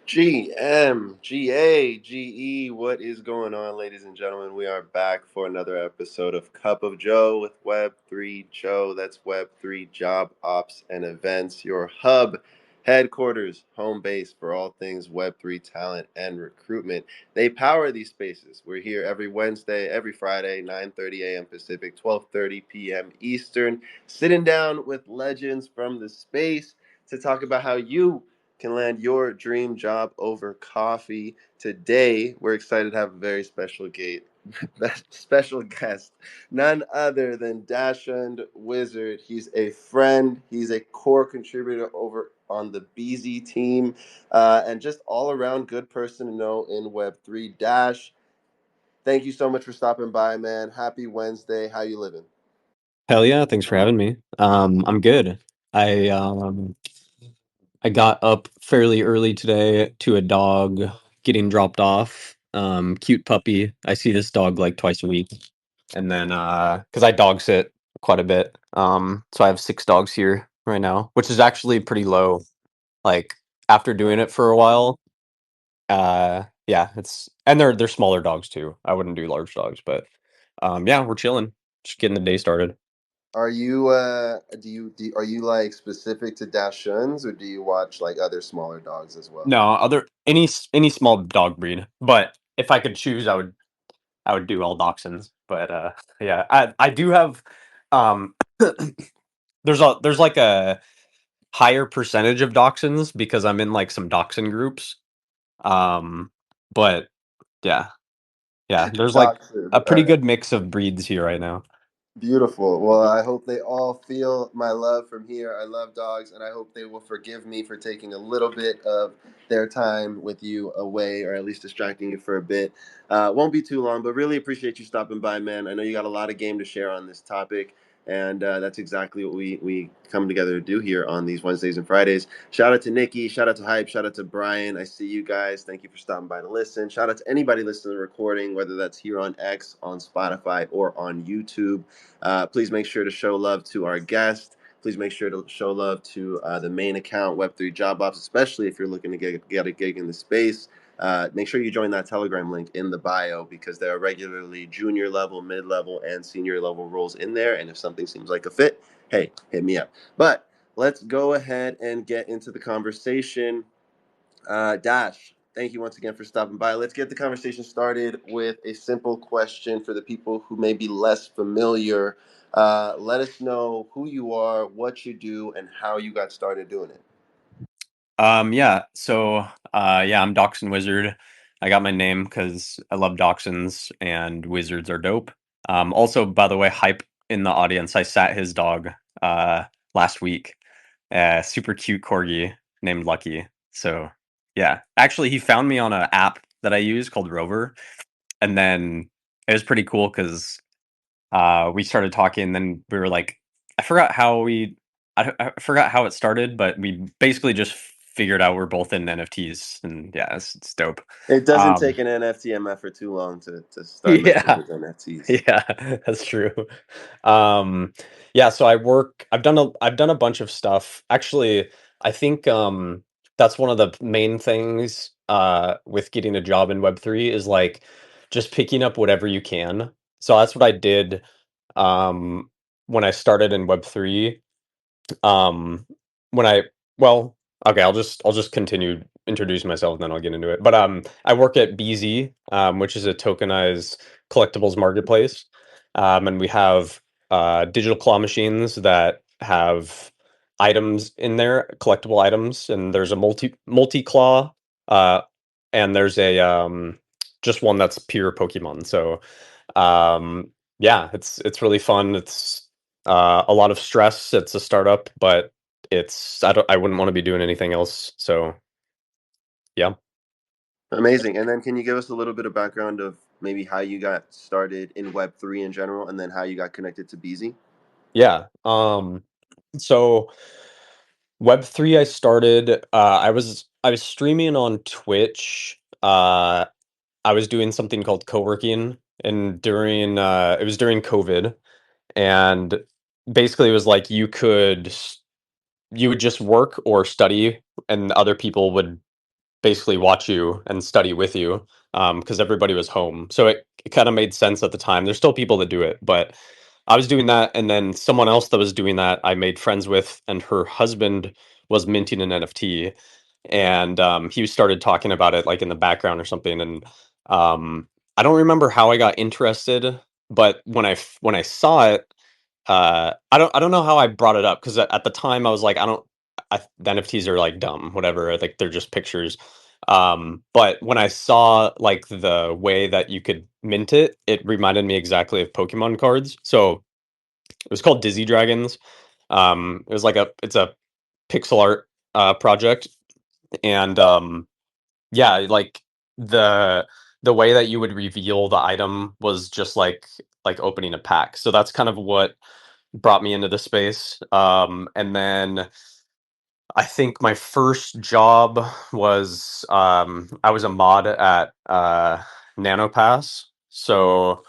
GMGAGE, what is going on, ladies and gentlemen? We are back for another episode of Cup of Joe with Web3 Joe. That's Web3 Job Ops and Events, your hub, headquarters, home base for all things Web3 talent and recruitment. They power these spaces. We're here every Wednesday, every Friday, 9:30 a.m. Pacific, 12:30 p.m. Eastern, sitting down with legends from the space to talk about how you can land your dream job over coffee. Today, we're excited to have a very special guest, none other than Dashund Wizard. He's a friend. He's a core contributor over on the BZ team, and just all around good person to know in Web3. Dash, thank you so much for stopping by, man. Happy Wednesday. How you living? Hell yeah, thanks for having me. I'm good. I got up fairly early today to a dog getting dropped off. Cute puppy. I see this dog like twice a week. And then because I dog sit quite a bit. So I have 6 dogs here right now, which is actually pretty low. Like after doing it for a while, yeah, and they're smaller dogs too. I wouldn't do large dogs, but yeah, we're chilling. Just getting the day started. Are you are you like specific to Dachshunds, or do you watch like other smaller dogs as well? No, any small dog breed. But if I could choose, I would do all dachshunds. But yeah, I do have um there's like a higher percentage of dachshunds because I'm in like some dachshund groups. Um but yeah, yeah, there's like Dachshund. a pretty good mix of breeds here right now. Beautiful. Well, I hope they all feel my love from here. I love dogs, and I hope they will forgive me for taking a little bit of their time with you away, or at least distracting you for a bit. Won't be too long, but really appreciate you stopping by, man. I know you got a lot of game to share on this topic, and that's exactly what we come together to do here on these Wednesdays and Fridays. Shout out to Nikki, shout out to Hype, shout out to Brian. I see you guys. Thank you for stopping by to listen. Shout out to anybody listening to the recording, whether that's here on X, on Spotify, or on YouTube. Please make sure to show love to our guest. Please make sure to show love to the main account, Web3 Job Ops, especially if you're looking to get a gig in the space. Make sure you join that Telegram link in the bio because there are regularly junior level, mid level, and senior level roles in there. And if something seems like a fit, hey, hit me up. But let's go ahead and get into the conversation. Dash, thank you once again for stopping by. Let's get the conversation started with a simple question for the people who may be less familiar. Let us know who you are, what you do, and how you got started doing it. Yeah, so yeah, I'm Dachshund Wizard. I got my name because I love dachshunds and wizards are dope. Also, by the way, Hype in the audience, I sat his dog uh last week. Super cute corgi named Lucky. So yeah. Actually he found me on an app that I use called Rover. And then it was pretty cool because we started talking, and then we were like, I forgot how we, I forgot how it started, but we basically just figured out we're both in NFTs, and yeah, it's dope. It doesn't Um, take an NFTMF for too long to start messing yeah, with NFTs. yeah, that's true. Um, yeah, so I've done a bunch of stuff. Actually, I think that's one of the main things with getting a job in Web3 is like just picking up whatever you can. So that's what I did um, when I started in Web3. Um, when I well, okay, I'll just continue introduce myself and then I'll get into it. But I work at BZ, which is a tokenized collectibles marketplace. And we have digital claw machines that have items in there, collectible items, and there's a multi claw, uh, and there's a just one that's pure Pokemon. So yeah, it's really fun. It's a lot of stress. It's a startup, but I wouldn't want to be doing anything else. So yeah. Amazing. And then can you give us a little bit of background of maybe how you got started in Web3 in general, and then how you got connected to BZ? Yeah. So Web3 I started I was streaming on Twitch. I was doing something called co-working, and it was during COVID, and basically it was like you would just work or study, and other people would basically watch you and study with you, because everybody was home. So it kind of made sense at the time. There's still people that do it, but I was doing that, and then someone else that was doing that I made friends with, and her husband was minting an NFT, and he started talking about it like in the background or something, and I don't remember how I got interested, but when I saw it, I don't know how I brought it up because at the time I was like, I don't, the NFTs are like dumb, whatever. Like they're just pictures. But when I saw like the way that you could mint it, it reminded me exactly of Pokemon cards. So it was called Dizzy Dragons. It was like it's a pixel art project, and yeah, like the the way that you would reveal the item was just like opening a pack. So that's kind of what brought me into the space. And then I think my first job was I was a mod at NanoPass. So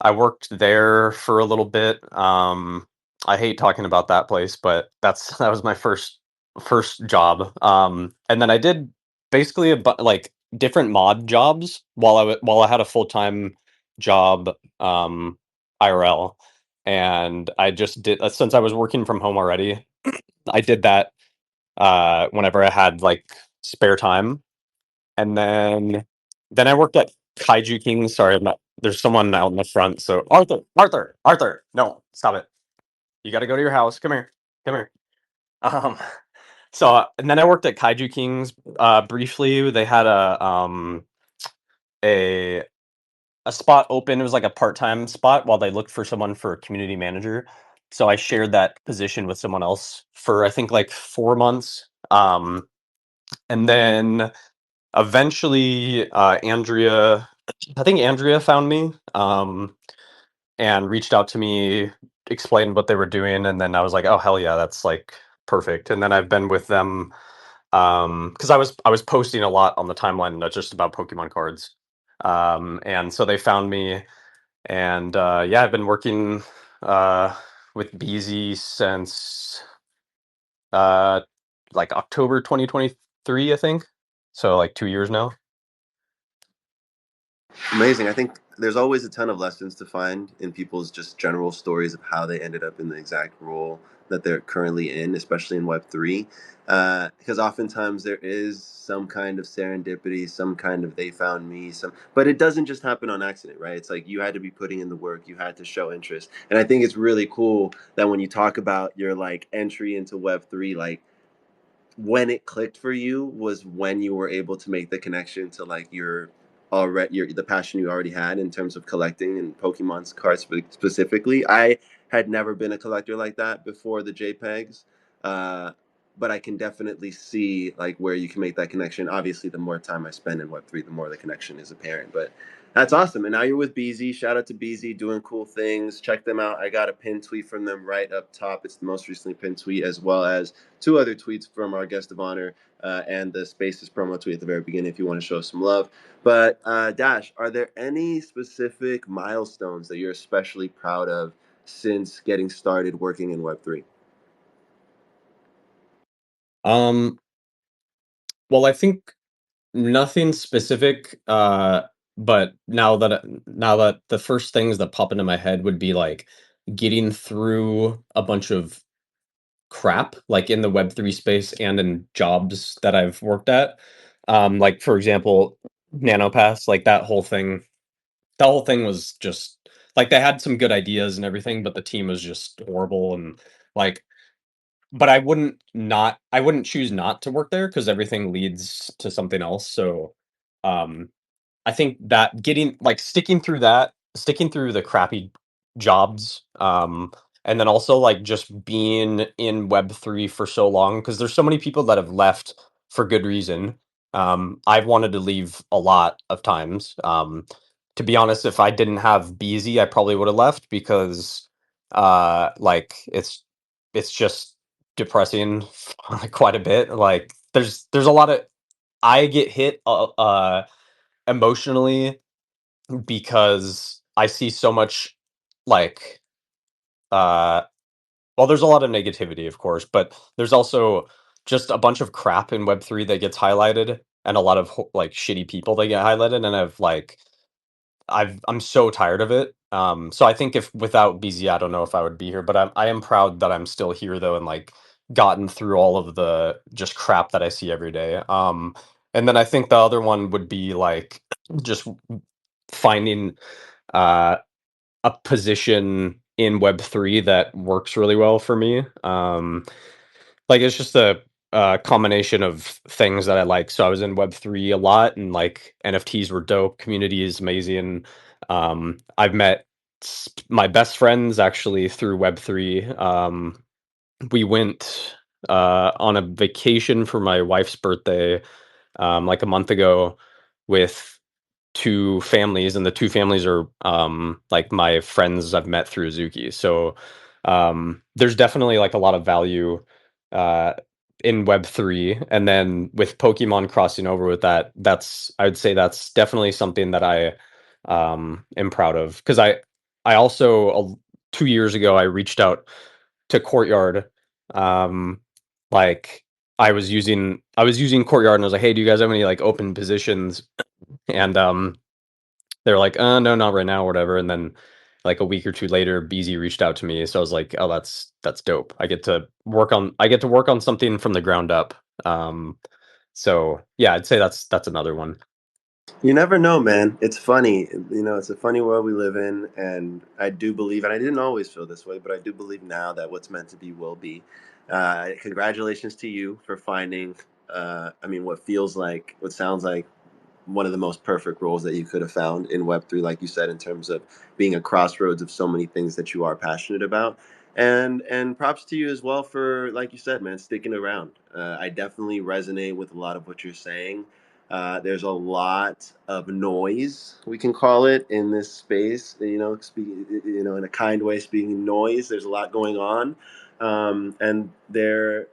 I worked there for a little bit. I hate talking about that place, but that was my first job. And then I did basically like different mod jobs while I had a full-time job, IRL, and I just did since I was working from home already. I did that whenever I had like spare time, and then I worked at Kaiju King. Sorry, I'm not. There's someone out in the front. So Arthur, no, stop it. You got to go to your house. Come here, come here. Um, and then I worked at Kaiju Kings briefly. They had a a spot open. It was like a part-time spot while they looked for someone for a community manager. So I shared that position with someone else for I think like 4 months. And then eventually, I think Andrea found me, and reached out to me, explained what they were doing, and then I was like, "Oh hell yeah, that's like perfect." And then I've been with them because I was posting a lot on the timeline, not just about Pokemon cards, and so they found me, and yeah, I've been working with BZ since uh, like October 2023, I think. So like 2 years now. Amazing. I think there's always a ton of lessons to find in people's just general stories of how they ended up in the exact role that they're currently in, especially in Web3. Because oftentimes there is some kind of serendipity, some kind of they found me, but it doesn't just happen on accident, right? It's like you had to be putting in the work, you had to show interest. And I think it's really cool that when you talk about your like entry into Web3, like when it clicked for you was when you were able to make the connection to like your the passion you already had in terms of collecting and Pokemon's cards specifically. I had never been a collector like that before the JPEGs, uh, but I can definitely see like where you can make that connection. Obviously, the more time I spend in Web3, the more the connection is apparent. But that's awesome. And now you're with BZ. Shout out to BZ doing cool things. Check them out. I got a pinned tweet from them right up top. It's the most recently pinned tweet, as well as two other tweets from our guest of honor, and the Spaces promo tweet at the very beginning if you want to show some love. But Dash, are there any specific milestones that you're especially proud of since getting started working in Web3? Um, well, I think nothing specific, but now that the first things that pop into my head would be like getting through a bunch of crap, like in the Web3 space and in jobs that I've worked at. Like for example, NanoPass, like that whole thing was just like they had some good ideas and everything, but the team was just horrible and like but I wouldn't choose not to work there because everything leads to something else. So um I think that getting like sticking through the crappy jobs, and then also like just being in Web3 for so long, because there's so many people that have left for good reason. I've wanted to leave a lot of times. To be honest, if I didn't have BZ, I probably would have left because like it's just depressing quite a bit. Like there's a lot of I get hit emotionally because I see so much like uh well there's a lot of negativity of course, but there's also just a bunch of crap in Web3 that gets highlighted, and a lot of like shitty people that get highlighted, and I'm so tired of it. So I think if without BZ, I don't know if I would be here, but I am proud that I'm still here though, and like gotten through all of the just crap that I see every day. And then I think the other one would be like just finding uh, a position in Web3 that works really well for me. Like it's just a combination of things that I like. So I was in Web3 a lot, and like NFTs were dope. Community is amazing. I've met my best friends actually through Web3. We went on a vacation for my wife's birthday like a month ago with two families, and the two families are like my friends I've met through Azuki. So there's definitely like a lot of value uh in Web3. And then with Pokemon crossing over with that, that's I would say that's definitely something that I am proud of. Because I also 2 years ago I reached out to Courtyard. Um like I was using Courtyard, and I was like, hey, do you guys have any like open positions? And they're like, no, not right now, or whatever. And then like a week or two later, BZ reached out to me. So I was like, oh, that's dope. I get to work on something from the ground up. So yeah, I'd say that's another one. You never know, man. It's funny. It's a funny world we live in. And I do believe, and I didn't always feel this way, but I do believe now that what's meant to be will be. Congratulations to you for finding, what sounds like one of the most perfect roles that you could have found in Web3, like you said, in terms of being a crossroads of so many things that you are passionate about. And props to you as well for, like you said, man, sticking around. I definitely resonate with a lot of what you're saying. There's a lot of noise, we can call it, in this space. In a kind way, speaking noise. There's a lot going on, and there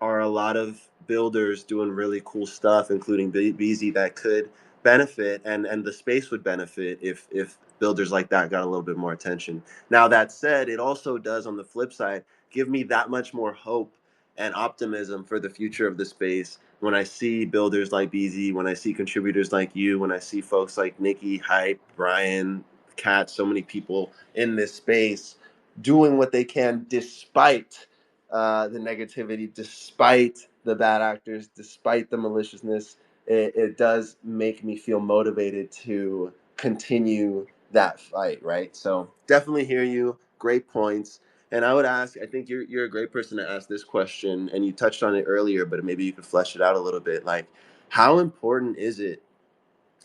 are a lot of builders doing really cool stuff, including BZ, that could benefit, and the space would benefit if builders like that got a little bit more attention. Now that said, it also does, on the flip side, give me that much more hope and optimism for the future of the space when I see builders like BZ, when I see contributors like you, when I see folks like Nikki, Hype, Brian, Kat, so many people in this space doing what they can despite the negativity, despite the bad actors, despite the maliciousness. It does make me feel motivated to continue that fight, right? So definitely hear you. Great points. And I would ask, I think you're a great person to ask this question, and you touched on it earlier, but maybe you could flesh it out a little bit. Like, how important is it,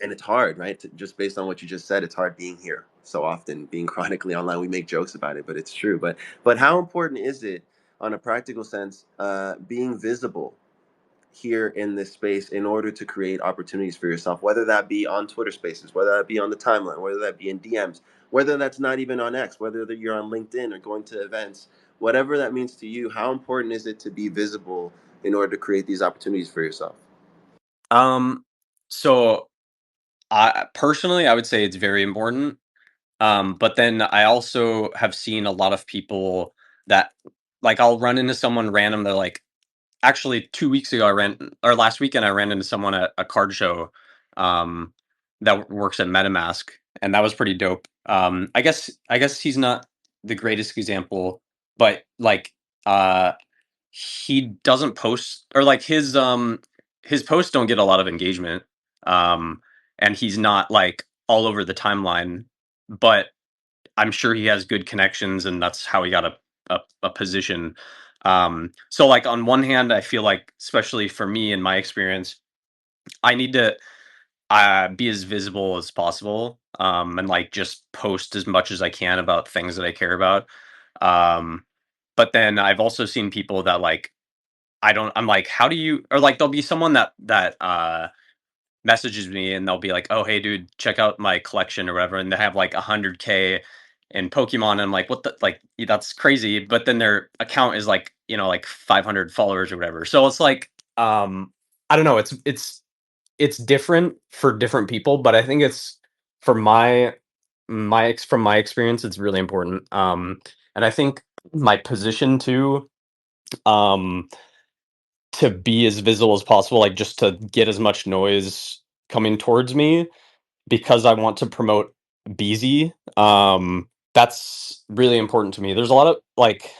and it's hard, right? Just based on what you just said, it's hard being here so often, being chronically online. We make jokes about it, but it's true. But how important is it, on a practical sense, being visible here in this space in order to create opportunities for yourself, whether that be on Twitter Spaces, whether that be on the timeline, whether that be in DMs, whether that's not even on X, whether that you're on LinkedIn or going to events, whatever that means to you. How important is it to be visible in order to create these opportunities for yourself? Um, so I personally I would say it's very important. But then I also have seen a lot of people that like I'll run into someone random. They're like, actually 2 weeks ago last weekend I ran into someone at a card show um that works at MetaMask, and that was pretty dope. I guess he's not the greatest example, but like uh he doesn't post, or like his posts don't get a lot of engagement. Um and he's not like all over the timeline, but I'm sure he has good connections, and that's how he got a position. So like on one hand, I feel like, especially for me in my experience, I need to be as visible as possible, and like just post as much as I can about things that I care about. Um, but then I've also seen people that like I'm like, how do you, or like there'll be someone that messages me, and they'll be like, "Oh, hey, dude, check out my collection or whatever," and they have like 100K in Pokemon. And I'm like, "What the like? That's crazy!" But then their account is like, like 500 followers or whatever. So it's like, I don't know. It's different for different people, but I think it's for from my experience, it's really important. And I think my position too. Um, to be as visible as possible, like, just to get as much noise coming towards me because I want to promote Beezy. That's really important to me. There's a lot of like,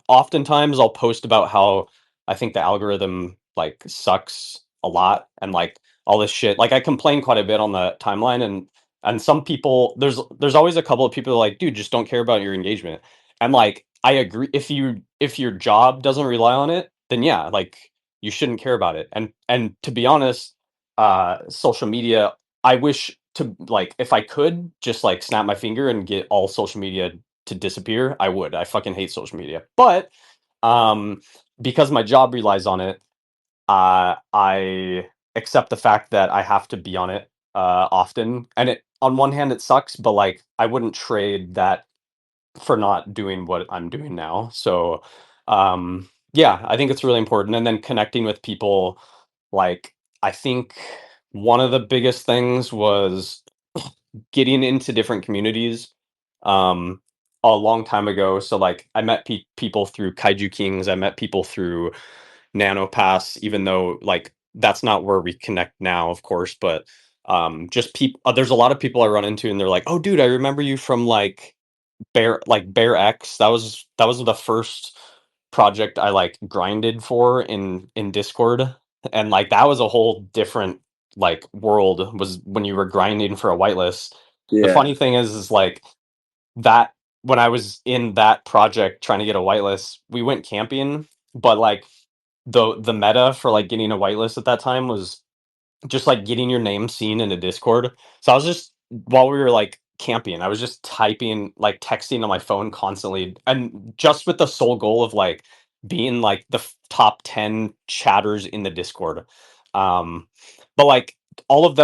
oftentimes I'll post about how I think the algorithm like sucks a lot and like all this shit. Like I complain quite a bit on the timeline and some people there's always a couple of people who are like, dude, just don't care about your engagement. And like I agree if your job doesn't rely on it, then yeah, like you shouldn't care about it. And to be honest, social media I wish to like if I could just like snap my finger and get all social media to disappear, I would. I fucking hate social media. But um because my job relies on it, I accept the fact that I have to be on it often. And it on one hand it sucks, but like I wouldn't trade that for not doing what I'm doing now. So yeah, I think it's really important. And then connecting with people like I think one of the biggest things was getting into different communities um a long time ago. So like I met people through Kaiju Kings, I met people through Nano Pass, even though like that's not where we connect now, of course, but just people there's a lot of people I run into and they're like, "Oh dude, I remember you from Bear X." That was the first project I like grinded for in Discord. And like that was a whole different like world was when you were grinding for a whitelist. The Yeah. funny thing is like that when I was in that project trying to get a whitelist, we went camping, but like the meta for like getting a whitelist at that time was just like getting your name seen in a Discord. So I was just while we were like camping, I was just typing, like texting on my phone constantly, and just with the sole goal of like being like the top 10 chatters in the Discord. But like all of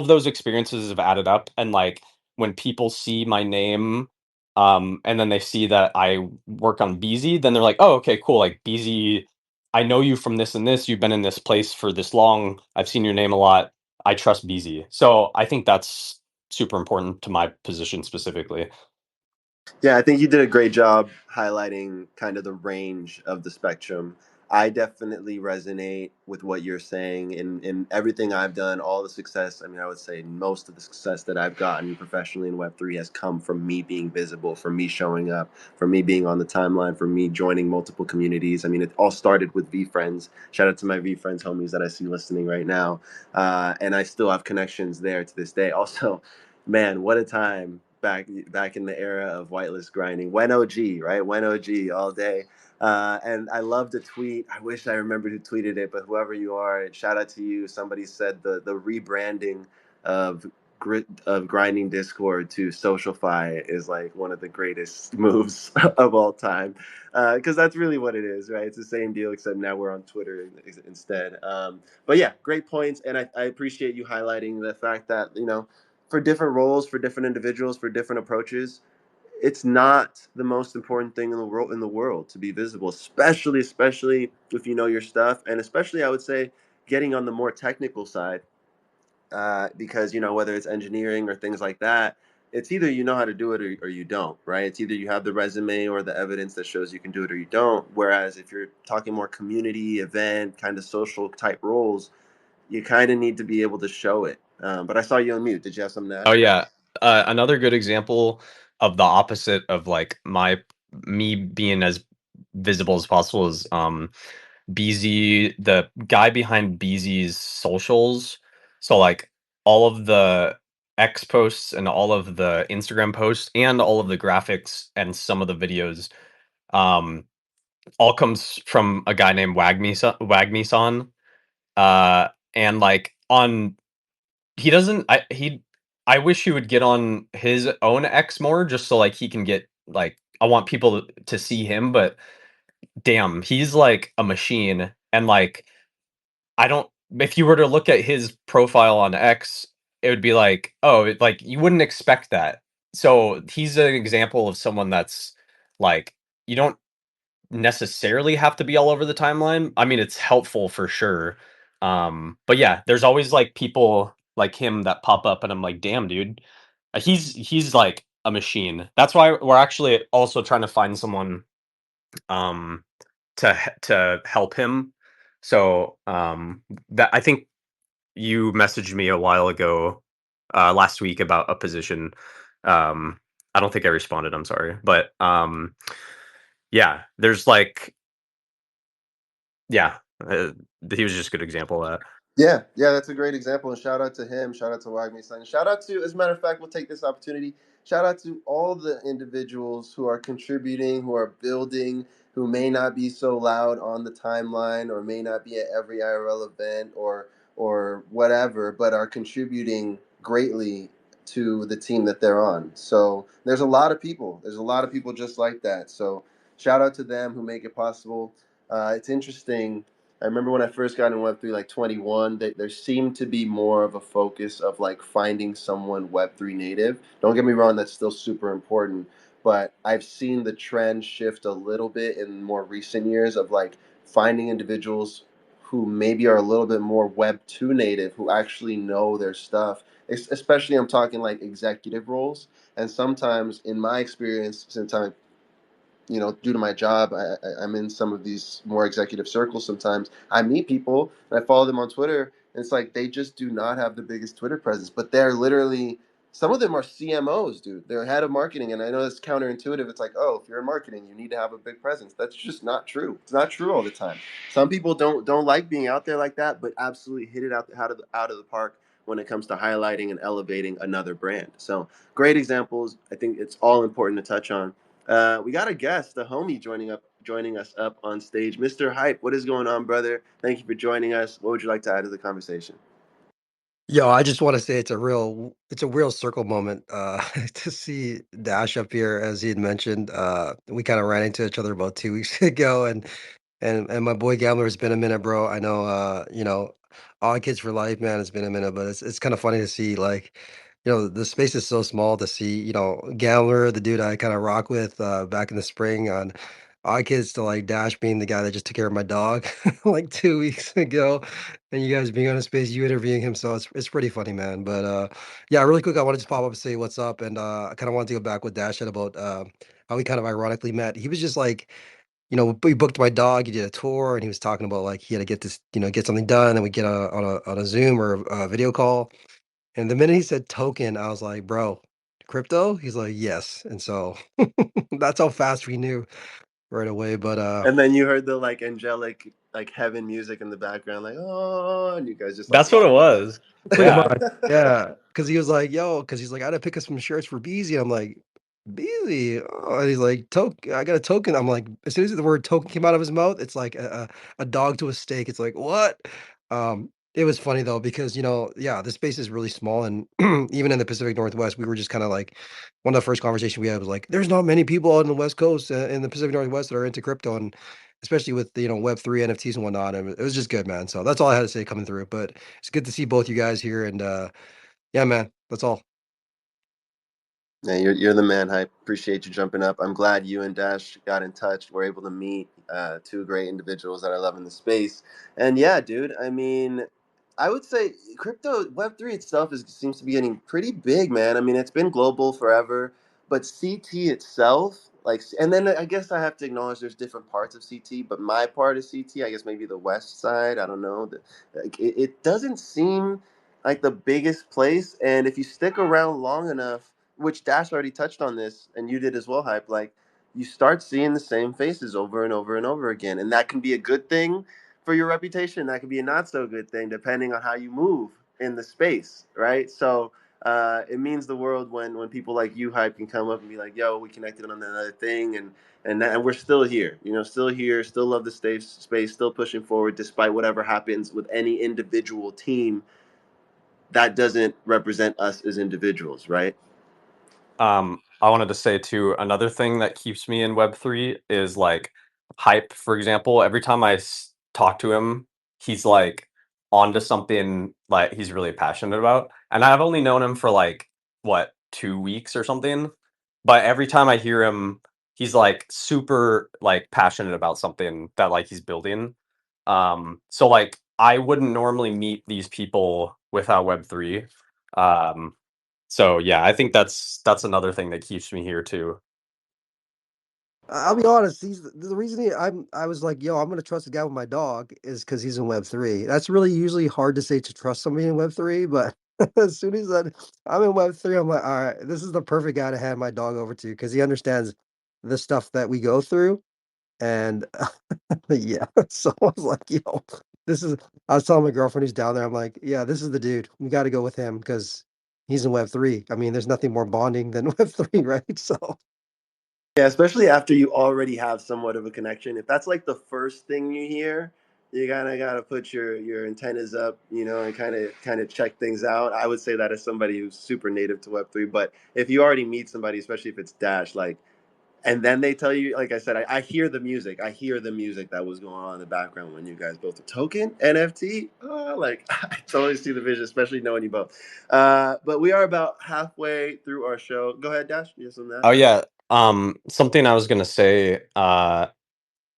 those experiences have added up, and like when people see my name, and then they see that I work on BZ, then they're like, oh, okay, cool. Like BZ, I know you from this and this. You've been in this place for this long. I've seen your name a lot. I trust BZ. So I think that's super important to my position specifically. Yeah, I think you did a great job highlighting kind of the range of the spectrum. I definitely resonate with what you're saying in everything I've done, all the success. I mean, I would say most of the success that I've gotten professionally in Web3 has come from me being visible, from me showing up, from me being on the timeline, from me joining multiple communities. I mean, it all started with V Friends. Shout out to my V Friends homies that I see listening right now. And I still have connections there to this day. Also, man, what a time back in the era of whitelist grinding. When OG, right? When OG all day. And I love the tweet. I wish I remembered who tweeted it, but whoever you are, shout out to you. Somebody said the rebranding of of grinding Discord to Socialfy is like one of the greatest moves of all time, because that's really what it is, right? It's the same deal, except now we're on Twitter instead. But yeah, great points, and I appreciate you highlighting the fact that for different roles, for different individuals, for different approaches, it's not the most important thing in the world to be visible, especially if you know your stuff, and especially I would say getting on the more technical side, because whether it's engineering or things like that, it's either you know how to do it or you don't, right? It's either you have the resume or the evidence that shows you can do it or you don't. Whereas if you're talking more community event kind of social type roles, you kind of need to be able to show it. But I saw you on mute. Did you have something to Oh add? yeah. Another good example of the opposite of like me being as visible as possible is BZ, the guy behind BZ's socials. So like all of the X posts and all of the Instagram posts and all of the graphics and some of the videos um all comes from a guy named Wagme-san. And like on he doesn't I wish he would get on his own X more just so like he can get like I want people to see him, but damn, he's like a machine. And like I don't if you were to look at his profile on X, it would be like, oh, like you wouldn't expect that. So he's an example of someone that's like you don't necessarily have to be all over the timeline. I mean, it's helpful for sure. But yeah, there's always like people like him that pop up and I'm like, damn, dude. He's like a machine. That's why we're actually also trying to find someone um to help him. So that I think you messaged me a while ago, last week about a position. Um, I don't think I responded. I'm sorry, but yeah, there's like yeah, he was just a good example of that. Yeah, yeah, that's a great example. And shout out to him. Shout out to Wagme Son. Shout out to, as a matter of fact, we'll take this opportunity. Shout out to all the individuals who are contributing, who are building, who may not be so loud on the timeline or may not be at every IRL event or whatever, but are contributing greatly to the team that they're on. So there's a lot of people. There's a lot of people just like that. So shout out to them who make it possible. It's interesting. I remember when I first got in Web3, like 21, there seemed to be more of a focus of like finding someone Web3 native. Don't get me wrong, that's still super important. But I've seen the trend shift a little bit in more recent years of like finding individuals who maybe are a little bit more Web2 native, who actually know their stuff. Especially, I'm talking like executive roles. And sometimes, in my experience, since I'm due to my job, I'm in some of these more executive circles sometimes. I meet people and I follow them on Twitter, and it's like they just do not have the biggest Twitter presence, but they're literally, some of them are CMOs, dude. They're head of marketing, and I know it's counterintuitive. It's like, oh, if you're in marketing, you need to have a big presence. That's just not true. It's not true all the time. Some people don't like being out there like that, but absolutely hit it out of the park when it comes to highlighting and elevating another brand. So great examples. I think it's all important to touch on. We got a guest, a homie, joining us up on stage. Mr. Hype, what is going on, brother? Thank you for joining us. What would you like to add to the conversation? Yo, I just want to say it's a real circle moment to see Dash up here as he had mentioned. We kind of ran into each other about 2 weeks ago and my boy Gambler, has been a minute, bro. I know all kids for life, man, it's been a minute, but it's kind of funny to see like the space is so small to see, Gambler, the dude I kind of rock with back in the spring on Odd Kids to like Dash being the guy that just took care of my dog like 2 weeks ago. And you guys being on a space, you interviewing him, so it's pretty funny, man. But yeah, really quick, I wanted to just pop up and say what's up, and I kind of wanted to go back with Dash said about how we kind of ironically met. He was just like, we booked my dog. He did a tour, and he was talking about like he had to get this, get something done. And we get on a Zoom or a video call. And the minute he said token, I was like, bro, crypto? He's like, yes. And so that's how fast we knew right away. But And then you heard the like angelic, like heaven music in the background, like oh, and you guys just like That's what it vibe. was. pretty Yeah. much, yeah. Because he was like, "Yo," because he's like, "I gotta pick up some shirts for Beezy." I'm like, "Beezy?" Oh, and he's like, "Token, I got a token." I'm like, as soon as the word token came out of his mouth, it's like a dog to a steak. It's like, what? It was funny though because yeah, the space is really small, and even in the Pacific Northwest, we were just kind of like one of the first conversations we had was like, "There's not many people out in the West Coast in the Pacific Northwest that are into crypto," and especially with Web3 NFTs and whatnot. And it was just good, man. So that's all I had to say coming through. But it's good to see both you guys here, and yeah, man, that's all. Yeah, you're the man, Hype. Appreciate you jumping up. I'm glad you and Dash got in touch. We're able to meet two great individuals that I love in the space. And yeah, dude, I mean, I would say crypto Web3 itself seems to be getting pretty big, man. I mean, it's been global forever, but CT itself, like, and then I guess I have to acknowledge there's different parts of CT, but my part of CT, I guess maybe the west side, I don't know. Like, it doesn't seem like the biggest place. And if you stick around long enough, which Dash already touched on this, and you did as well, Hype. Like, you start seeing the same faces over and over and over again, and that can be a good thing for your reputation. That can be a not so good thing, depending on how you move in the space, right? So it means the world when people like you, Hype, can come up and be like, "Yo, we connected on another thing," and we're still here. Still here, still love the space, still pushing forward despite whatever happens with any individual team. That doesn't represent us as individuals, right? I wanted to say too, another thing that keeps me in Web3 is like Hype, for example. Every time talk to him, he's like onto something like he's really passionate about. And I've only known him for like what, 2 weeks or something. But every time I hear him, he's like super like passionate about something that like he's building. So like I wouldn't normally meet these people without Web3. Um, so yeah, I think that's another thing that keeps me here too. I'll be honest. He's the reason I was like, yo, I'm gonna trust a guy with my dog is because he's in Web3. That's really usually hard to say to trust somebody in Web3, but as soon as I'm in Web3, I'm like, all right, this is the perfect guy to hand my dog over to because he understands the stuff that we go through. And yeah, so I was like, yo, this is. I was telling my girlfriend who's down there, I'm like, yeah, this is the dude. We got to go with him because he's in Web3. I mean, there's nothing more bonding than Web3, right? So. Yeah, especially after you already have somewhat of a connection. If that's like the first thing you hear, you kind of gotta put your antennas up, and kind of check things out. I would say that as somebody who's super native to Web3. But if you already meet somebody, especially if it's Dash, like, and then they tell you, like I said, I hear the music. I hear the music that was going on in the background when you guys built a token NFT. Like I totally see the vision, especially knowing you both. But we are about halfway through our show. Go ahead, Dash. Yes, on that. Oh yeah. Something I was gonna say,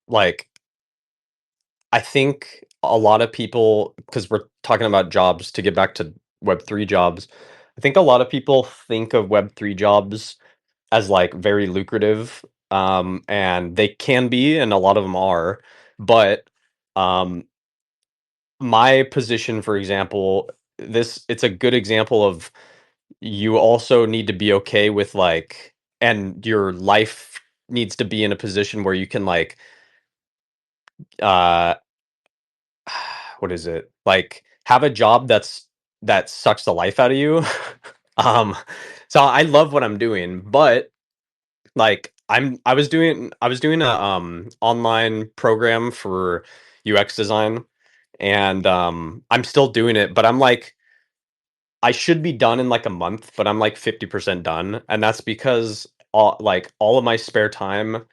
like I think a lot of people, because we're talking about jobs to get back to Web3 jobs, I think a lot of people think of Web3 jobs as like very lucrative. And they can be, and a lot of them are, but um my position, for example, it's a good example of you also need to be okay with like, and your life needs to be in a position where you can like uh what is it? Like have a job that sucks the life out of you. um so I love what I'm doing, but like I was doing a online program for UX design, and I'm still doing it, but I'm like I should be done in like a month, but I'm like 50% done, and that's because all of my spare time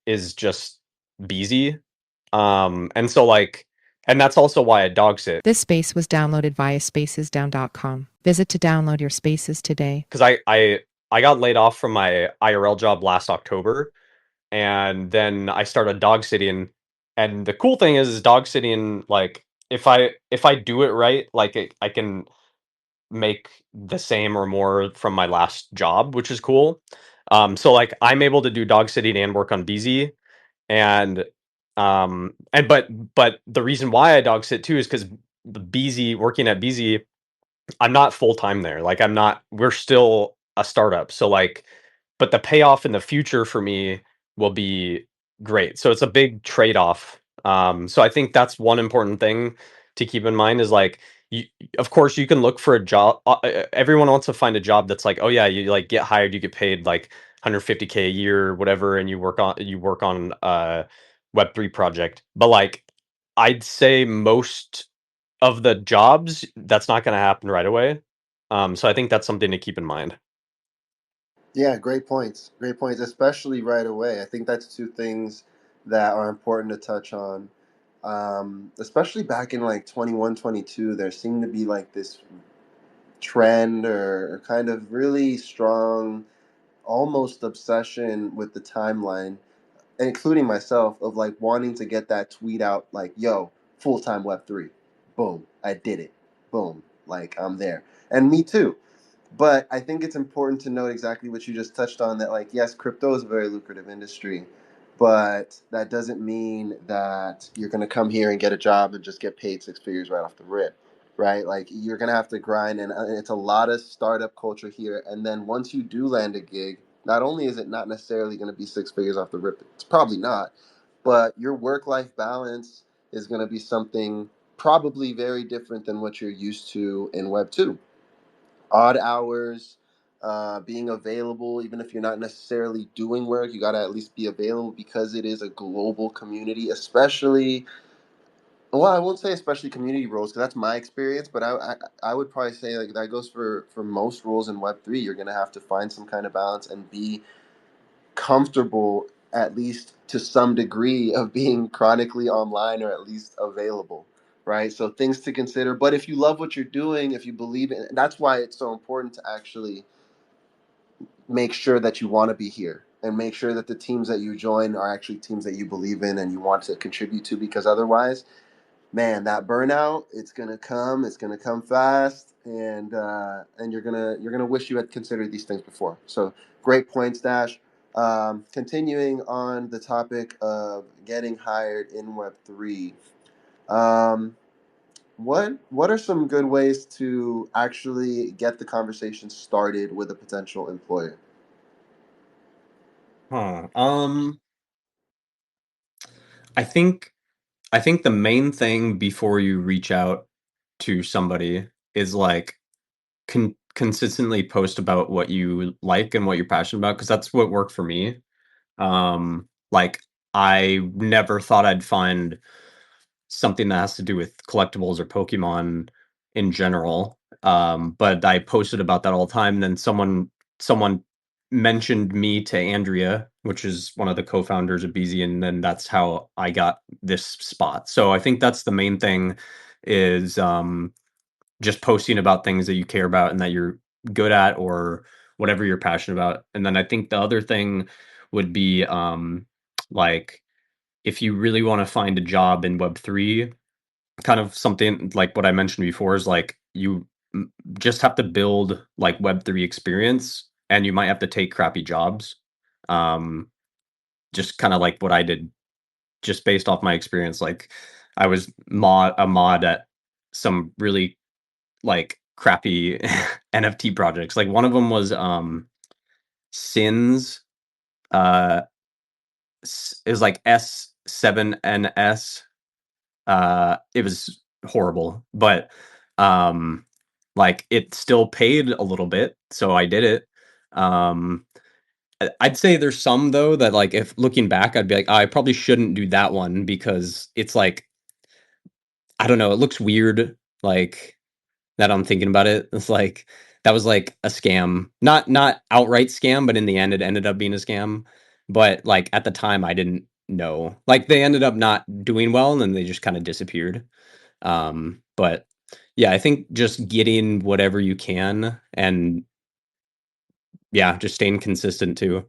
is just busy. And so like, and that's also why I dog sit, This space was downloaded via spacesdown.com. Visit to download your spaces today. because I got laid off from my IRL job last October, and then I started dog sitting. And the cool thing is dog sitting, like if I do it right, like I can make the same or more from my last job, which is cool. So like I'm able to do dog sitting and work on BZ, and but the reason why I dog sit too is because the BZ working at BZ, I'm not full time there. Like I'm not. We're still a startup, so like, but the payoff in the future for me will be great. So it's a big trade off. So I think that's one important thing to keep in mind is like, you, of course, you can look for a job. Everyone wants to find a job that's like, oh yeah, you like get hired, you get paid like 150K a year, whatever, and you work on a Web3 project. But like, I'd say most of the jobs, that's not going to happen right away. So I think that's something to keep in mind. Yeah, great points. Great points, especially right away. I think that's two things that are important to touch on. Especially back in like 21, 22, there seemed to be like this trend or kind of really strong, almost obsession with the timeline, including myself, of like wanting to get that tweet out like, yo, full time Web3. Boom, I did it. Boom, like I'm there. And me too. But I think it's important to note exactly what you just touched on, that, like, yes, crypto is a very lucrative industry, but that doesn't mean that you're going to come here and get a job and just get paid six figures right off the rip, right? Like, you're going to have to grind, and it's a lot of startup culture here. And then once you do land a gig, not only is it not necessarily going to be six figures off the rip, it's probably not, but your work life balance is going to be something probably very different than what you're used to in Web 2. Odd hours, being available, even if you're not necessarily doing work, you got to at least be available because it is a global community, especially, well, I won't say especially community roles because that's my experience, but I would probably say like that goes for most roles in Web3. You're going to have to find some kind of balance and be comfortable, at least to some degree, of being chronically online or at least available, right? So things to consider. But if you love what you're doing, if you believe in, that's why it's so important to actually make sure that you want to be here and make sure that the teams that you join are actually teams that you believe in and you want to contribute to, because otherwise, man, that burnout, it's gonna come fast, and you're gonna wish you had considered these things before. So great points, Dash. Continuing on the topic of getting hired in Web3, um, what are some good ways to actually get the conversation started with a potential employer? Huh. I think I think the main thing before you reach out to somebody is like consistently post about what you like and what you're passionate about, because that's what worked for me. Like I never thought I'd find something that has to do with collectibles or Pokemon in general. But I posted about that all the time. And then someone mentioned me to Andrea, which is one of the co-founders of Beezy, and then that's how I got this spot. So I think that's the main thing is just posting about things that you care about and that you're good at or whatever you're passionate about. And then I think the other thing would be like if you really want to find a job in Web3, kind of something like what I mentioned before is like just have to build like Web3 experience and you might have to take crappy jobs. Um, just kind of like what I did just based off my experience. Like I was a mod at some really like crappy NFT projects. Like one of them was Sins. Uh, it was like S7NS. It was horrible, but like it still paid a little bit, so I did it. Um, I'd say there's some though that like if looking back, I'd be like, "Oh, I probably shouldn't do that one because it's like I don't know, it looks weird. Like that I'm thinking about it, it's like that was like a scam, not outright scam, but in the end, it ended up being a scam. But like at the time, I didn't know. Like they ended up not doing well, and then they just kind of disappeared. But yeah, I think just getting whatever you can and yeah, just staying consistent too.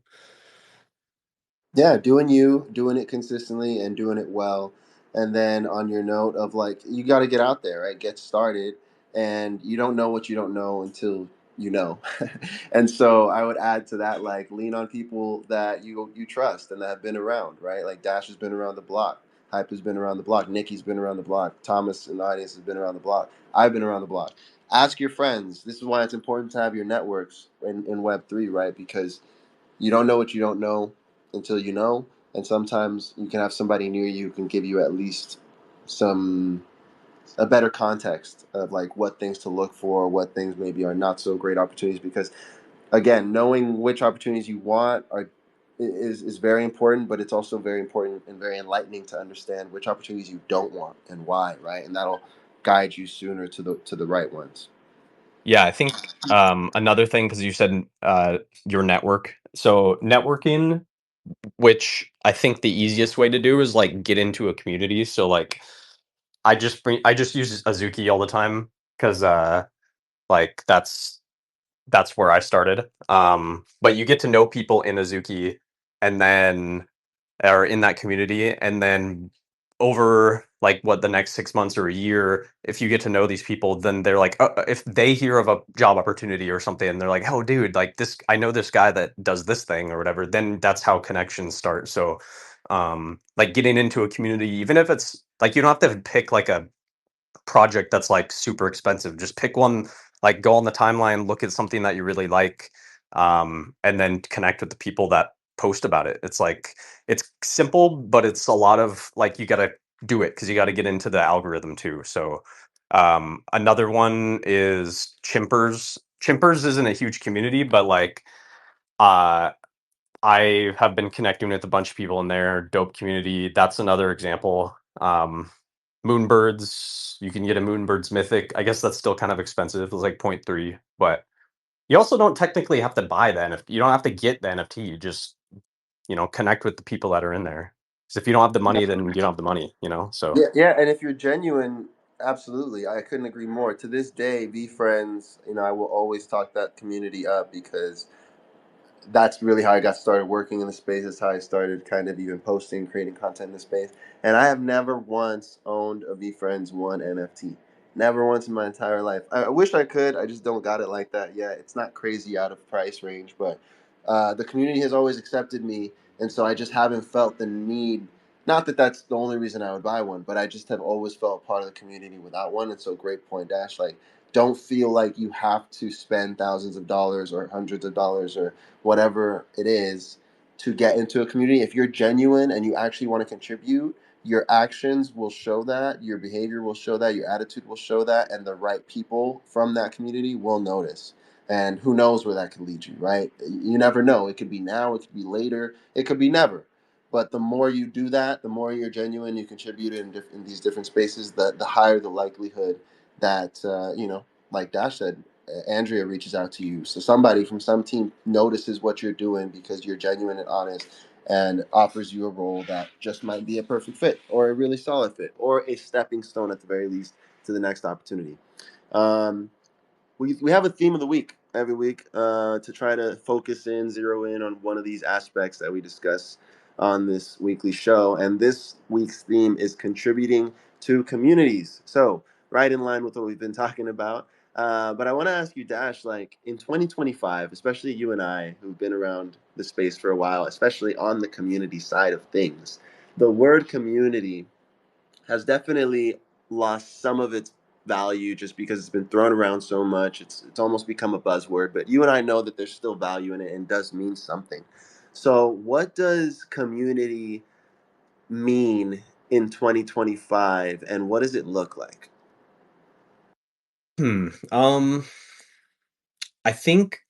Yeah, doing you, doing it consistently and doing it well. And then on your note of like, you got to get out there, right? Get started. And you don't know what you don't know until you know. And so I would add to that, like, lean on people that you trust and that have been around, right? Like Dash has been around the block. Hype has been around the block. Nikki's been around the block. Thomas in the audience has been around the block. I've been around the block. Ask your friends. This is why it's important to have your networks in Web3, right? Because you don't know what you don't know until you know, and sometimes you can have somebody near you who can give you at least some a better context of like what things to look for, what things maybe are not so great opportunities. Because again, knowing which opportunities you want is very important, but it's also very important and very enlightening to understand which opportunities you don't want and why, right? And that'll guide you sooner to the right ones. Yeah, I think another thing because you said your network. So networking, which I think the easiest way to do is like get into a community. So like I just use Azuki all the time because like that's where I started. But you get to know people in Azuki and then or in that community, and then over like what the next 6 months or a year, if you get to know these people, then they're like, if they hear of a job opportunity or something, and they're like, oh, dude, like this, I know this guy that does this thing or whatever. Then that's how connections start. So, like getting into a community, even if it's like you don't have to pick like a project that's like super expensive. Just pick one, like go on the timeline, look at something that you really like, and then connect with the people that post about it. It's like it's simple, but it's a lot of like you got to do it because you got to get into the algorithm too. So another one is Chimpers. Chimpers isn't a huge community, but like uh I have been connecting with a bunch of people in there. Dope community. That's another example. Moonbirds, you can get a Moonbirds Mythic. I guess that's still kind of expensive. It's like point 0.3, but you also don't technically have to buy the NFT. You don't have to get the NFT. You just, connect with the people that are in there. Because if you don't have the money, then you don't have the money, So Yeah, yeah, and if you're genuine, absolutely, I couldn't agree more. To this day, V Friends, I will always talk that community up because that's really how I got started working in the space. That's how I started kind of even posting, creating content in the space. And I have never once owned a V Friends One NFT. Never once in my entire life. I wish I could. I just don't got it like that yet. It's not crazy out of price range, but The community has always accepted me, and so I just haven't felt the need. Not that that's the only reason I would buy one, but I just have always felt part of the community without one. And so, great point, Dash. Like, don't feel like you have to spend thousands of dollars or hundreds of dollars or whatever it is to get into a community. If you're genuine and you actually want to contribute, your actions will show that, your behavior will show that, your attitude will show that, and the right people from that community will notice. And who knows where that could lead you, right? You never know. It could be now, it could be later, it could be never. But the more you do that, the more you're genuine, you contribute in these different spaces, the higher the likelihood that, like Dash said, Andrea reaches out to you. So somebody from some team notices what you're doing because you're genuine and honest, and offers you a role that just might be a perfect fit or a really solid fit or a stepping stone at the very least to the next opportunity. Um, we have a theme of the week every week to try to focus in, zero in on one of these aspects that we discuss on this weekly show. And this week's theme is contributing to communities. So, right in line with what we've been talking about. But I want to ask you, Dash, like in 2025, especially you and I who've been around the space for a while, especially on the community side of things, the word community has definitely lost some of its value just because it's been thrown around so much. It's almost become a buzzword, but you and I know that there's still value in it and does mean something. So, what does community mean in 2025 and what does it look like? Hmm. I think,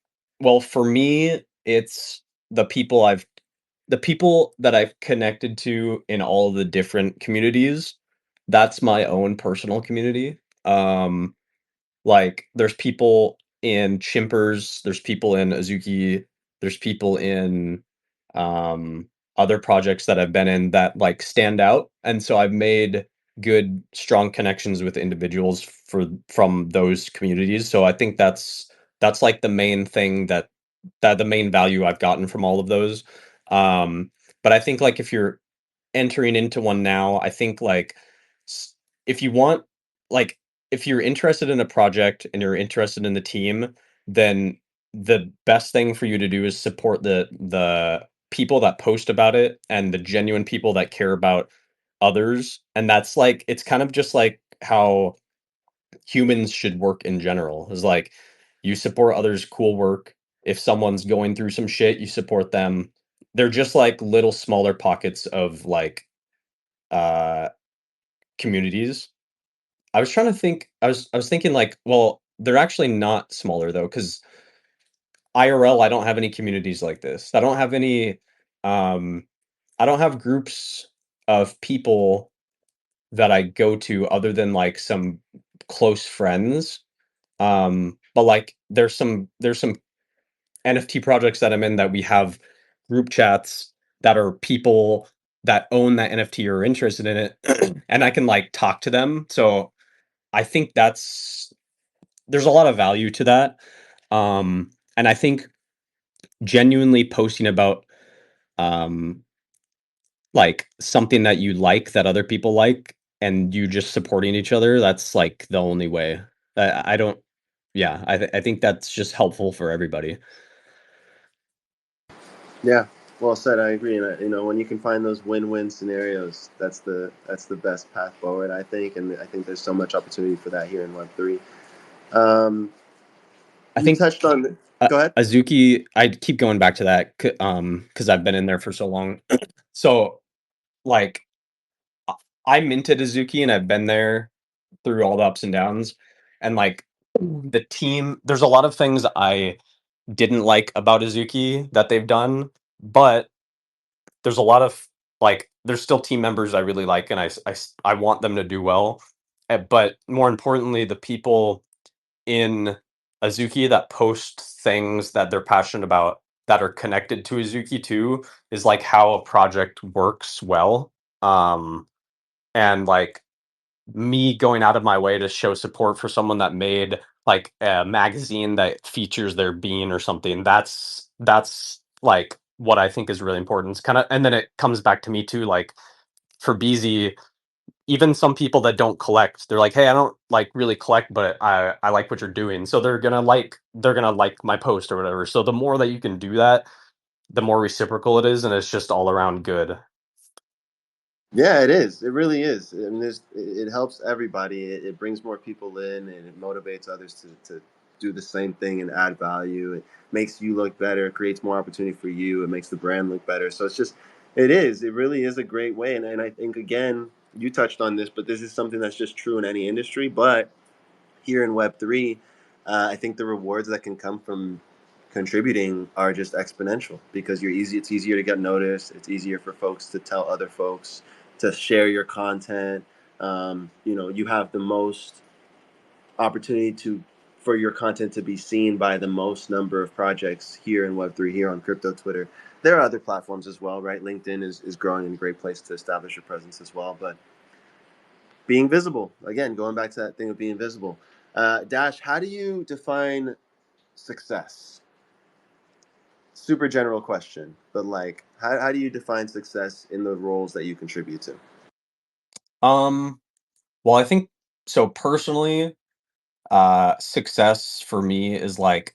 well, for me, it's the people I've the people that I've connected to in all the different communities. That's my own personal community. Like, there's people in Chimpers, there's people in Azuki, there's people in, um, other projects that I've been in that, like, stand out, and so I've made good, strong connections with individuals from those communities, so I think that's, like, the main thing that the main value I've gotten from all of those. But I think, like, if you're entering into one now, I think, like, s if you want like, if you're interested in a project and you're interested in the team, then the best thing for you to do is support the people that post about it and the genuine people that care about others, and that's, like it's kind of just like how humans should work in general, is, like, you support others' cool work. If someone's going through some shit, you support them. They're just, like, little smaller pockets of, like, uh, communities. I was thinking, like, well, they're actually not smaller though, because IRL, I don't have any communities like this. Um I don't have groups of people that I go to other than, like, some close friends. But, like, there's some NFT projects that I'm in that we have group chats that are people that own that NFT or are interested in it, and I can, like, talk to them. So I think there's a lot of value to that. And I think genuinely posting about, um, like, something that you like that other people like, and you just supporting each other, that's, like, the only way. I don't yeah, I think that's just helpful for everybody. Yeah, well said. I agree. And when you can find those win-win scenarios, that's the best path forward, I think. And I think there's so much opportunity for that here in Web3. Um, I you think, touched on. Go ahead. Azuki, I keep going back to that, because I've been in there for so long. So, like, I I minted Azuki, and I've been there through all the ups and downs, and, like, the team there's a lot of things I didn't like about Azuki that they've done, but there's a lot of, like, there's still team members I really like, and I want them to do well, but more importantly, the people in Azuki that post things that they're passionate about that are connected to Azuki too is, like, how a project works well, and, like, me going out of my way to show support for someone that made, like, a magazine that features their bean or something, like, what I think is really important. It's kinda and then it comes back to me too, like, for BZ, even some people that don't collect, they're like, "Hey, I don't, like, really collect, but I like what you're doing." So they're gonna like my post or whatever. So the more that you can do that, the more reciprocal it is, and it's just all around good. Yeah, it is. It really is. I mean, it helps everybody. It brings more people in, and it motivates others to do the same thing and add value. It makes you look better. It creates more opportunity for you. It makes the brand look better. So it's just, it is. It really is a great way. And I think, again, you touched on this, but this is something that's just true in any industry. But here in Web3, I think the rewards that can come from contributing are just exponential because you're easy. It's easier to get noticed. It's easier for folks to tell other folks to share your content. You have the most opportunity to for your content to be seen by the most number of projects here in Web3, here on crypto Twitter. There are other platforms as well, right? LinkedIn is growing and a great place to establish your presence as well. But being visible, again, going back to that thing of being visible. Dash, how do you define success? Super general question, but like, how do you define success in the roles that you contribute to? Um, well, I think so personally, success for me is like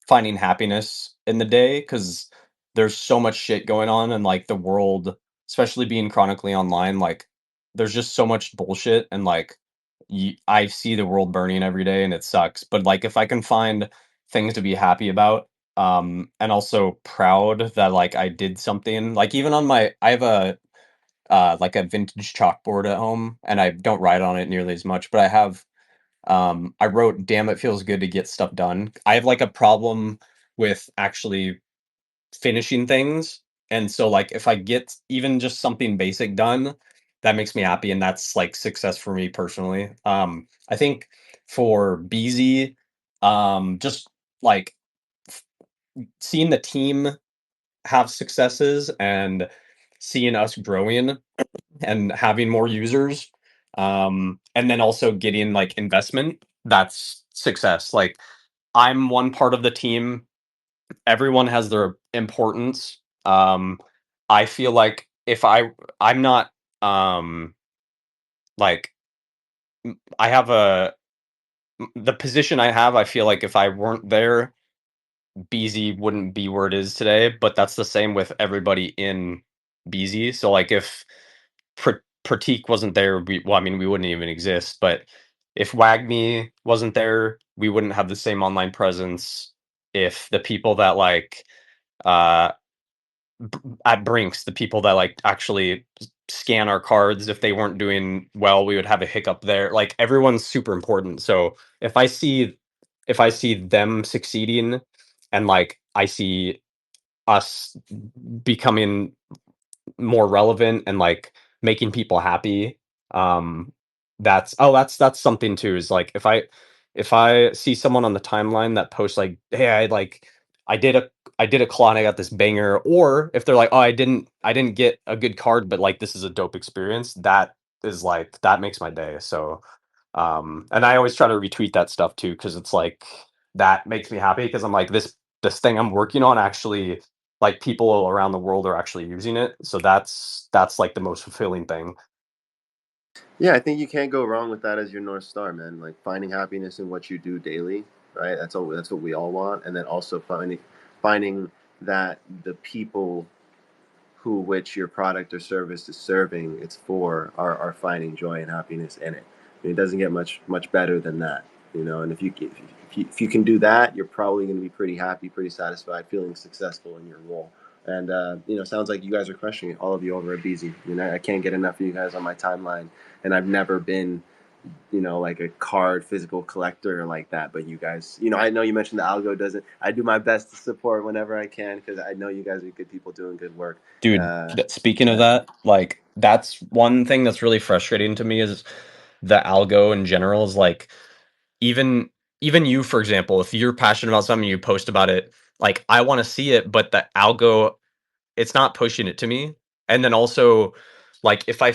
finding happiness in the day because there's so much shit going on in like the world, especially being chronically online. Like, there's just so much bullshit, and like, I see the world burning every day, and it sucks. But like, if I can find things to be happy about, and also proud that like I did something, like even on my, I have a like a vintage chalkboard at home, and I don't write on it nearly as much, but I wrote, "Damn, it feels good to get stuff done." I have like a problem with actually finishing things. And so like if I get even just something basic done, that makes me happy, and that's like success for me personally. I think for BZ, just like f- seeing the team have successes and seeing us growing and having more users, and then also getting like investment, that's success. Like, I'm one part of the team, everyone has their importance. I feel like if I'm not, like, I have a the position I have, I feel like if I weren't there, BZ wouldn't be where it is today, but that's the same with everybody in BZ. So like if Pratik wasn't there, well, I mean, we wouldn't even exist. But if WagMe wasn't there, we wouldn't have the same online presence. If the people that like uh, at Brinks, the people that like actually scan our cards, if they weren't doing well, we would have a hiccup there. Like, everyone's super important. So if I see them succeeding, and like I see us becoming more relevant and like making people happy, um that's something too, is like if I see someone on the timeline that posts like, hey, I did a I did a claw and I got this banger, or if they're like, oh, I didn't get a good card, but like this is a dope experience, that is like, that makes my day. So and I always try to retweet that stuff too, because it's like, that makes me happy, because I'm like, this thing I'm working on actually, like, people around the world are actually using it. So that's like the most fulfilling thing. Yeah, I think you can't go wrong with that as your North Star, man. Like finding happiness in what you do daily, right? That's what we all want. And then also finding that the people who which your product or service is serving it's for are finding joy and happiness in it. I mean, it doesn't get much better than that, And if you can do that, you're probably going to be pretty happy, pretty satisfied, feeling successful in your role. And sounds like you guys are crushing it, all of you over at BZ. I can't get enough of you guys on my timeline, and I've never been like a card physical collector like that. But you guys, I know you mentioned the algo doesn't. I do my best to support whenever I can because I know you guys are good people doing good work. Dude, Uh, speaking of yeah. that, like, that's one thing that's really frustrating to me, is the algo in general, is like, even even you, for example, if you're passionate about something, you post about it, like, I want to see it, but the algo, it's not pushing it to me. And then also, like, if I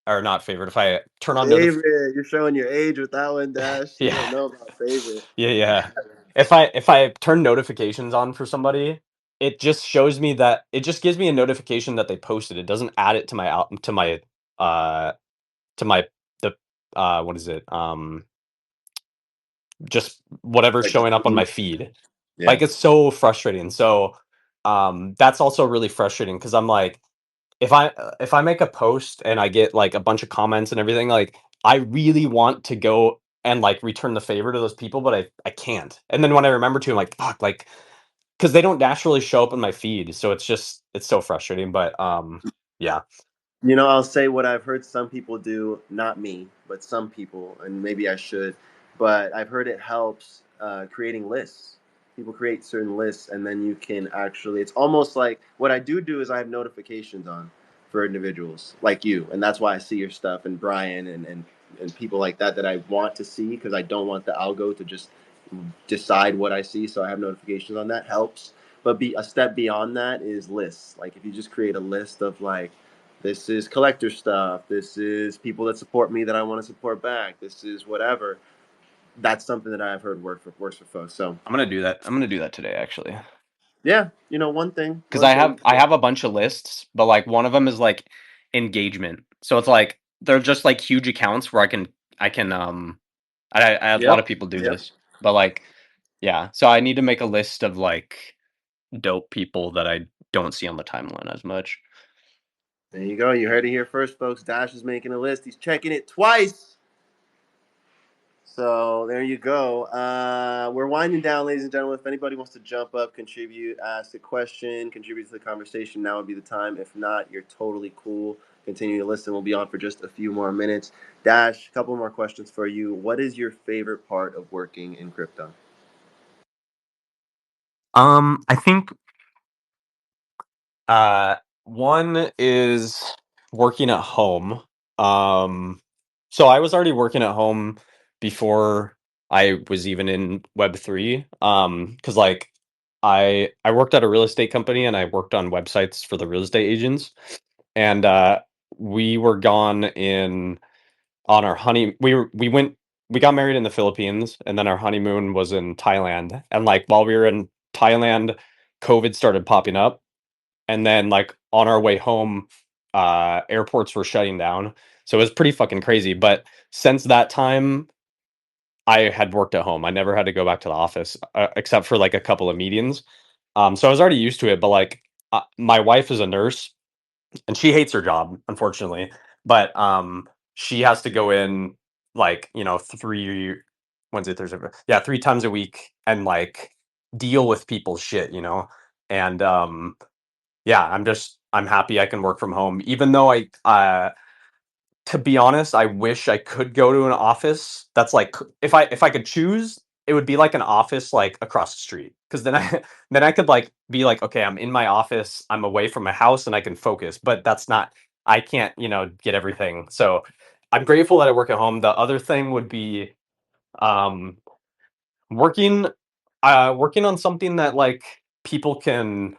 or not favorite, if I turn on Favorite, you're showing your age with that one, Dash. You yeah. don't know about favorite. Yeah, yeah. If I turn notifications on for somebody, it just shows me that, it just gives me a notification that they posted. It doesn't add it to my uh to my the what is it? Just whatever's Like the showing up on my feed. feed. Yeah. Like it's so frustrating. So that's also really frustrating because I'm like, if I make a post and I get like a bunch of comments and everything, like I really want to go and like return the favor to those people, but I can't. And then when I remember to, I'm like, fuck, like because they don't naturally show up in my feed, so it's so frustrating. But yeah. You know, I'll say what I've heard some people do, not me, but some people, and maybe I should, but I've heard it helps creating lists. People create certain lists, and then you can actually, it's almost like what I do is I have notifications on for individuals like you, and that's why I see your stuff, and Brian and people like that I want to see because I don't want the algo to just decide what I see. So I have notifications on that helps. But be a step beyond that is lists. Like if you just create a list of like, this is collector stuff. This is people that support me that I want to support back. This is whatever. That's something that I've heard works for folks. So I'm gonna do that. I'm gonna do that today actually. yeah, you know, one thing, Because one thing. I have a bunch of lists, but like one of them is like engagement. So it's like they're just like huge accounts where I a lot Yep, of people do yep. this. But like yeah, so I need to make a list of like dope people that I don't see on the timeline as much. There you go. You heard it here first, folks. Dash is making a list. He's checking it twice. So there you go. We're winding down, ladies and gentlemen. If anybody wants to jump up, contribute, ask a question, contribute to the conversation, now would be the time. If not, you're totally cool. Continue to listen. We'll be on for just a few more minutes. Dash, a couple more questions for you. What is your favorite part of working in crypto? I think Uh, one is working at home. So I was already working at home before I was even in Web3. Because like I worked at a real estate company and I worked on websites for the real estate agents. And we were gone in on our honey. We got married in the Philippines, and then our honeymoon was in Thailand. And like while we were in Thailand, COVID started popping up, and then like on our way home airports were shutting down, so it was pretty fucking crazy. But since that time I had worked at home. I never had to go back to the office except for like a couple of meetings. So I was already used to it. But like my wife is a nurse and she hates her job, unfortunately. But she has to go in like, three Wednesday, Thursday, yeah, 3 times a week and like deal with people's shit, and yeah, I'm happy I can work from home, even though to be honest, I wish I could go to an office. That's like if I could choose, it would be like an office like across the street. Because then I then I could like be like, okay, I'm in my office, I'm away from my house, and I can focus. But that's not. I can't, get everything. So I'm grateful that I work at home. The other thing would be um, working working on something that like people can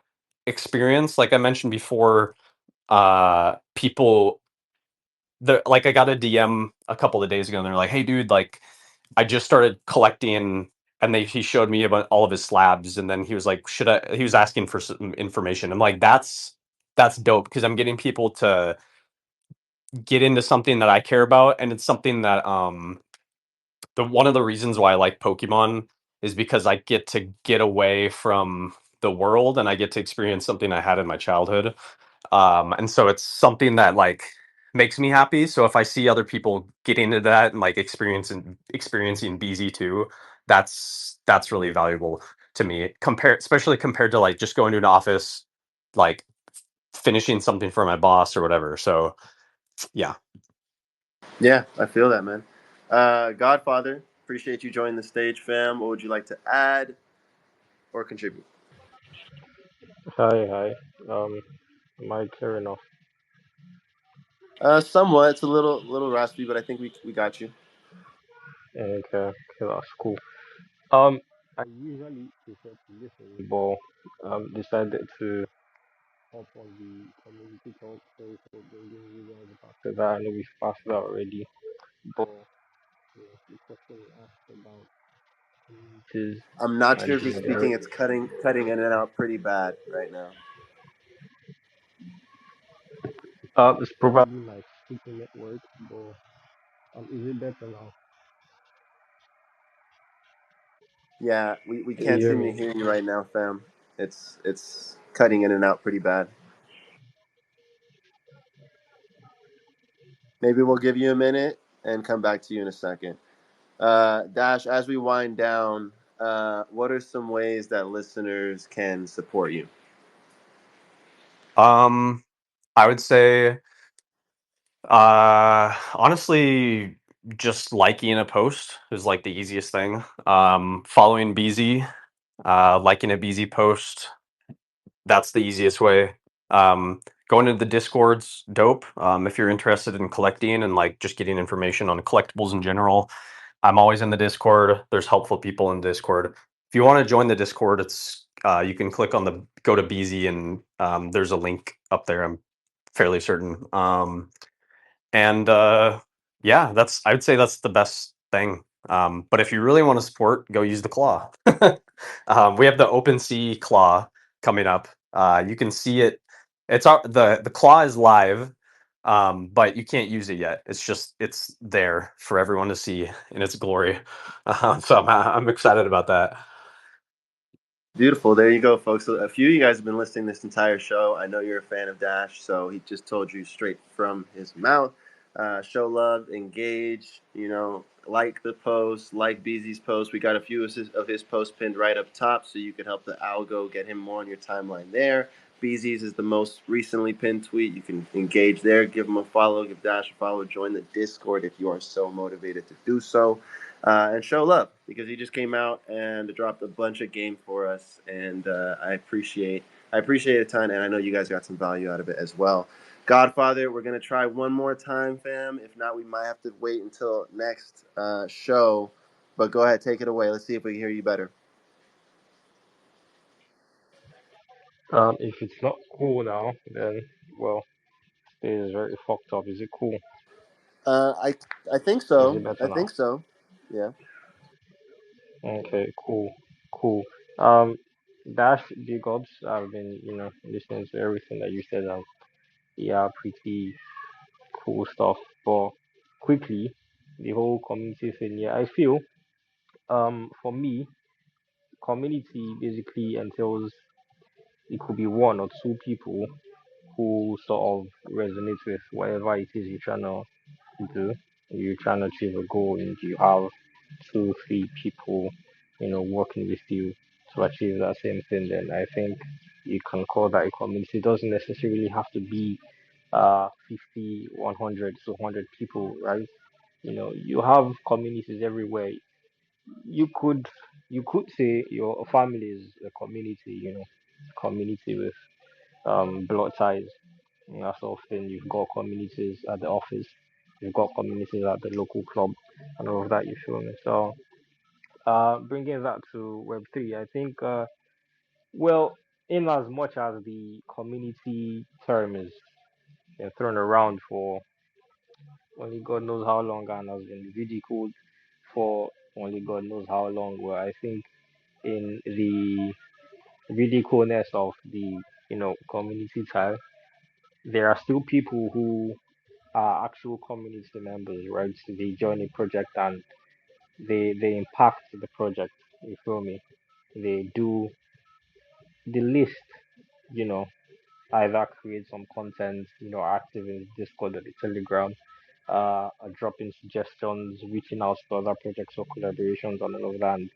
experience. Like I mentioned before, people like I got a DM a couple of days ago and they're like, "Hey dude, like I just started collecting," and he showed me about all of his slabs, and then he was like, "Should I?" He was asking for some information. I'm like, "That's dope," because I'm getting people to get into something that I care about, and it's something that the one of the reasons why I like Pokemon is because I get to get away from the world and I get to experience something I had in my childhood. And so it's something that like makes me happy. So if I see other people getting into that and like experiencing BZ too, that's really valuable to me. Especially compared to like just going to an office, like finishing something for my boss or whatever. So yeah. Yeah, I feel that, man. Godfather, appreciate you joining the stage, fam. What would you like to add or contribute? Hi, hi. Um, am I clear enough? Somewhat. It's a little raspy, but I think we got you. Okay, okay, that's cool. I usually prefer to listen, but decided to hop on the community talk space for bringing you guys after that. I know we've passed that already, but the question we asked about communities I'm not and sure if you're speaking. It's cutting in and out pretty bad right now. it's probably my speaking network, but is it better now? Yeah, we Can you can't hear seem to me? hear you right now, fam. It's cutting in and out pretty bad. Maybe we'll give you a minute and come back to you in a second. Dash, as we wind down, what are some ways that listeners can support you? I would say, honestly, just liking a post is like the easiest thing. Following BZ, liking a BZ post, that's the easiest way. Going into the Discord's dope. If you're interested in collecting and like just getting information on collectibles in general, I'm always in the Discord. There's helpful people in Discord. If you want to join the Discord, it's you can click on the go to BZ and there's a link up there. I'm fairly certain. And yeah, that's I would say that's the best thing. But if you really want to support, go use the claw. We have the open sea claw coming up. You can see it. The claw is live, but you can't use it yet. It's there for everyone to see in its glory. So I'm excited about that. Beautiful. There you go, folks. So a few of you guys have been listening this entire show. I know you're a fan of Dash, so he just told you straight from his mouth. Show love, engage, like the post, like BZ's post. We got a few of his posts pinned right up top, so you can help the algo get him more on your timeline there. BZ's is the most recently pinned tweet. You can engage there, give him a follow, give Dash a follow, join the Discord if you are so motivated to do so. And show love because he just came out and dropped a bunch of game for us, and I appreciate a ton, and I know you guys got some value out of it as well. Godfather, we're gonna try one more time, fam. If not, we might have to wait until next show. But go ahead, take it away. Let's see if we can hear you better. If it's not cool now, then well, it is very fucked up. Is it cool? I think Is so. it better I now? think so. Yeah. Okay, cool, cool. Um, Dash, big ups. I've been, listening to everything that you said. Yeah, pretty cool stuff. But quickly, the whole community thing. Yeah, I feel, for me, community basically entails it could be one or two people who sort of resonate with whatever it is you're trying to do. You're trying to achieve a goal, and you have two, three people, working with you to achieve that same thing. Then I think you can call that a community. It doesn't necessarily have to be 50, 100, 200 people, right? You have communities everywhere. You could say your family is a community, community with blood ties. And that sort of thing. You've got communities at the office, you've got communities at the local club, and all of that. You feel me? So, bringing that to Web3, I think, well, in as much as the community term is been thrown around for only God knows how long and has been ridiculed for only God knows how long, well, I think in the ridiculousness of the community type, there are still people who are actual community members, right? So they join a project and they impact the project. You feel me? They do the least, you know, either create some content, active in Discord or the Telegram, dropping suggestions, reaching out to other projects or collaborations and all of that. And,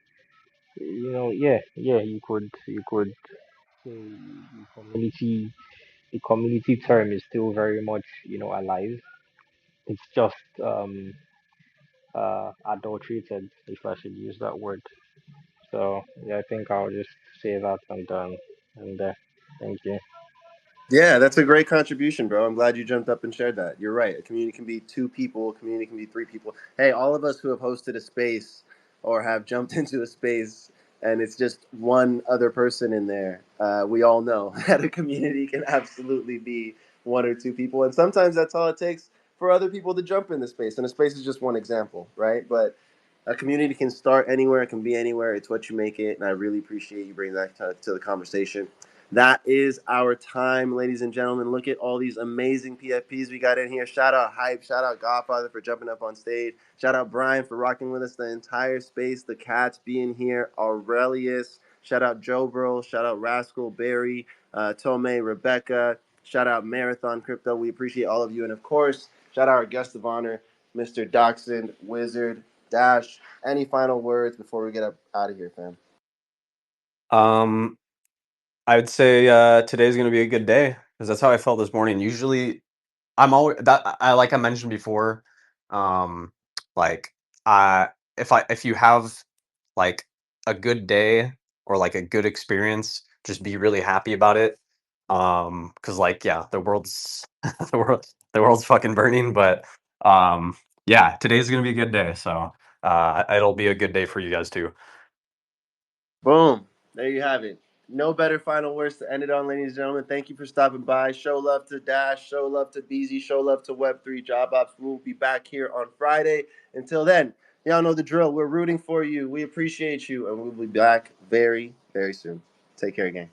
yeah, you could say the community term is still very much, alive. It's just adulterated, if I should use that word. So yeah, I think I'll just say that and thank you. Yeah, that's a great contribution, bro. I'm glad you jumped up and shared that. You're right. A community can be two people, a community can be three people. Hey, all of us who have hosted a space or have jumped into a space and it's just one other person in there, we all know that a community can absolutely be one or two people. And sometimes that's all it takes for other people to jump in the space. And a space is just one example, right? But a community can start anywhere, it can be anywhere. It's what you make it. And I really appreciate you bringing that to the conversation. That is our time, ladies and gentlemen. Look at all these amazing PFPs we got in here. Shout out Hype. Shout out Godfather for jumping up on stage. Shout out Brian for rocking with us the entire space. The cats being here. Aurelius. Shout out Joe Bro. Shout out Rascal, Barry, Tome, Rebecca. Shout out Marathon Crypto. We appreciate all of you. And of course, shout out our guest of honor, Mr. Dachshund, Wizard, Dash. Any final words before we get up out of here, fam? I would say today's going to be a good day because that's how I felt this morning. Usually, I'm always that I like I mentioned before, um, like if you have like a good day or like a good experience, just be really happy about it. Because like yeah, the world's the world's fucking burning, but yeah, today's gonna be a good day. So it'll be a good day for you guys too. Boom. There you have it. No better final words to end it on, ladies and gentlemen. Thank you for stopping by. Show love to Dash. Show love to Beezy. Show love to Web3 Job Ops. We'll be back here on Friday. Until then, y'all know the drill. We're rooting for you. We appreciate you. And we'll be back very, very soon. Take care, gang.